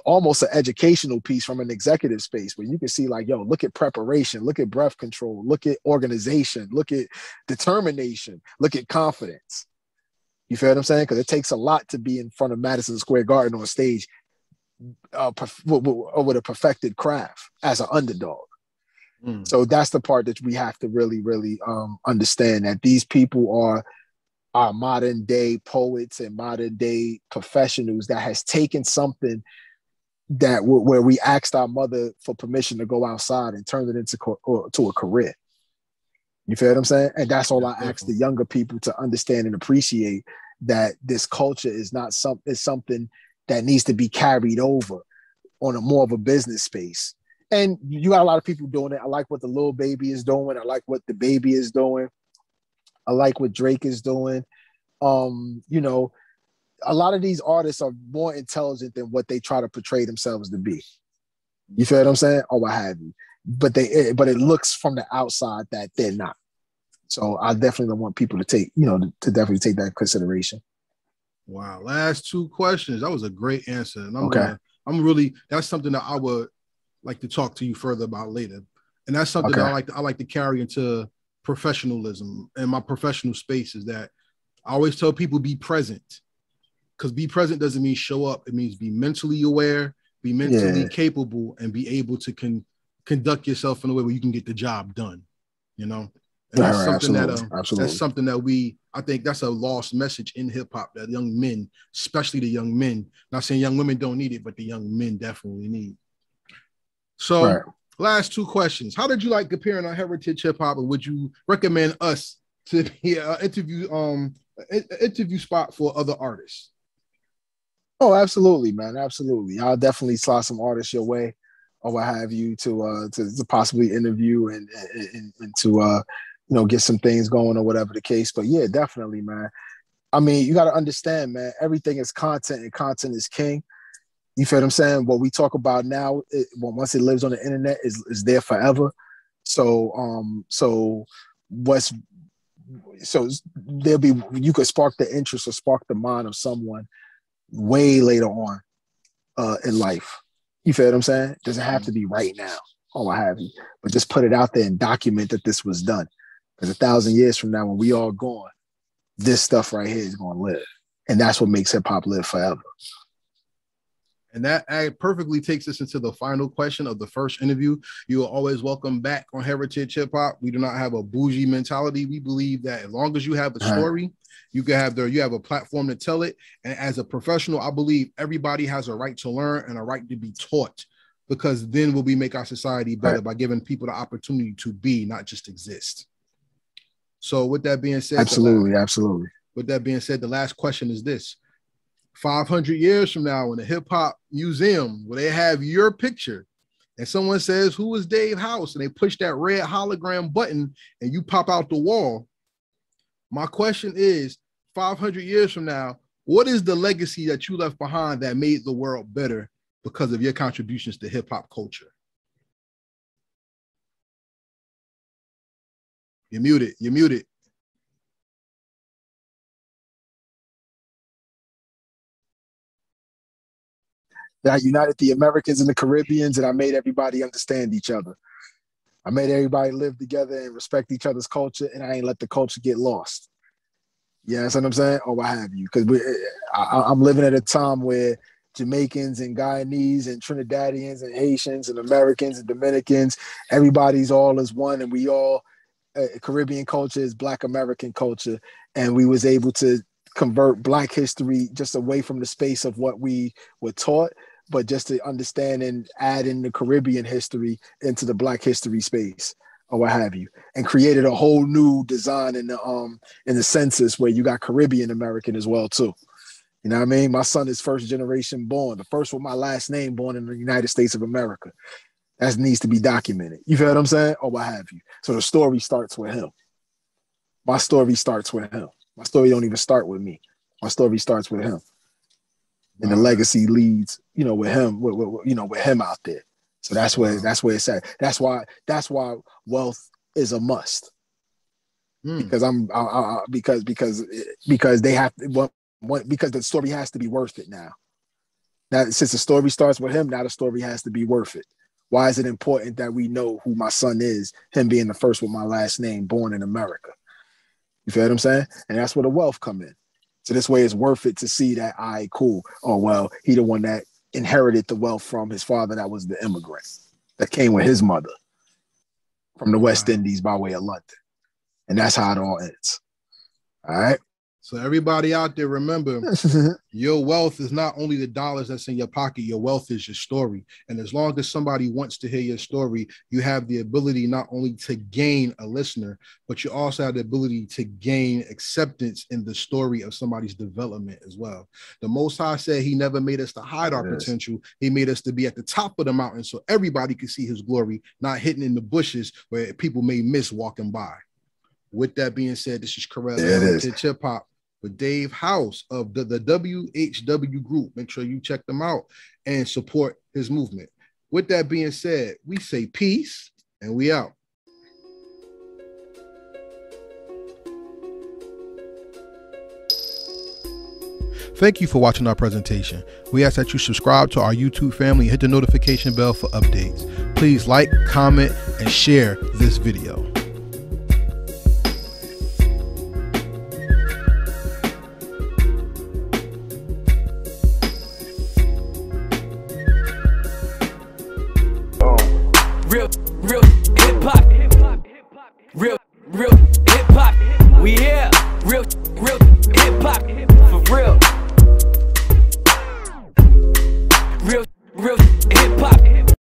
almost an educational piece from an executive space where you can see like, yo, look at preparation, look at breath control, look at organization, look at determination, look at confidence. You feel what I'm saying? Because it takes a lot to be in front of Madison Square Garden on stage with a perfected craft as an underdog. So that's the part that we have to really, really understand, that these people are modern day poets and modern day professionals that has taken something that where we asked our mother for permission to go outside and turned it into a career. You feel what I'm saying? And that's all I ask the younger people to understand and appreciate, that this culture is something that needs to be carried over on a more of a business space. And you got a lot of people doing it. I like what the Lil Baby is doing. I like what the Baby is doing. I like what Drake is doing. You know, a lot of these artists are more intelligent than what they try to portray themselves to be. You feel what I'm saying? Or what have you. But it looks from the outside that they're not. So I definitely want people to definitely take that into consideration. Wow. Last two questions. That was a great answer. And that's something that I would like to talk to you further about later. And that's something that I like to carry into professionalism and my professional space, is that I always tell people be present, because be present doesn't mean show up. It means be mentally aware, be mentally capable, and be able to conduct yourself in a way where you can get the job done, you know? And that's something that's something that I think that's a lost message in hip hop that young men, especially the young men, not saying young women don't need it, but the young men definitely need. So last two questions. How did you like appearing on Heritage Hip Hop, and would you recommend us to be an interview spot for other artists? Oh, absolutely, man. Absolutely. I'll definitely slide some artists your way or what have you to possibly interview and to get some things going or whatever the case. But yeah, definitely, man. I mean, you got to understand, man, everything is content and content is king. You feel what I'm saying? What we talk about now, once it lives on the internet, is there forever. So you could spark the interest or spark the mind of someone way later on in life. You feel what I'm saying? It doesn't have to be right now or what have you, but just put it out there and document that this was done. Because 1,000 years from now, when we all gone, this stuff right here is going to live. And that's what makes hip hop live forever. And that perfectly takes us into the final question of the first interview. You are always welcome back on Heritage Hip Hop. We do not have a bougie mentality. We believe that as long as you have a story, you have a platform to tell it. And as a professional, I believe everybody has a right to learn and a right to be taught, because then we make our society better by giving people the opportunity to be, not just exist. So with that being said, absolutely. With that being said, the last question is this. 500 years from now, in the hip hop museum where they have your picture and someone says, "Who is Dave House?" and they push that red hologram button and you pop out the wall. My question is, 500 years from now, what is the legacy that you left behind that made the world better because of your contributions to hip hop culture? You're muted. That I united the Americans and the Caribbeans, and I made everybody understand each other. I made everybody live together and respect each other's culture, and I ain't let the culture get lost. Yeah, that's what I'm saying, or what have you. Because I'm living at a time where Jamaicans and Guyanese and Trinidadians and Haitians and Americans and Dominicans, everybody's all as one, and we all Caribbean culture is Black American culture, and we was able to convert Black history just away from the space of what we were taught, but just to understand and add in the Caribbean history into the Black history space or what have you, and created a whole new design in the census where you got Caribbean American as well too. You know what I mean? My son is first generation born, the first with my last name born in the United States of America. That needs to be documented. You feel what I'm saying? Or what have you. So the story starts with him. My story starts with him. My story don't even start with me. My story starts with him. And the legacy leads, with him, with him out there. So that's where it's at. That's why wealth is a must. Because because they have to, because the story has to be worth it now. Now, since the story starts with him, now the story has to be worth it. Why is it important that we know who my son is, him being the first with my last name, born in America? You feel what I'm saying? And that's where the wealth come in. So this way it's worth it to see that, all right, cool. Oh, well, he the one that inherited the wealth from his father that was the immigrant that came with his mother from the West Indies by way of London. And that's how it all ends. All right? So everybody out there, remember, your wealth is not only the dollars that's in your pocket, your wealth is your story. And as long as somebody wants to hear your story, you have the ability not only to gain a listener, but you also have the ability to gain acceptance in the story of somebody's development as well. The Most High said he never made us to hide our potential. He made us to be at the top of the mountain so everybody could see his glory, not hidden in the bushes where people may miss walking by. With that being said, this is Corell Hip Hop with Dave House of the WHW Group. Make sure you check them out and support his movement. With that being said, we say peace and we out. Thank you for watching our presentation. We ask that you subscribe to our YouTube family and hit the notification bell for updates. Please like, comment, and share this video.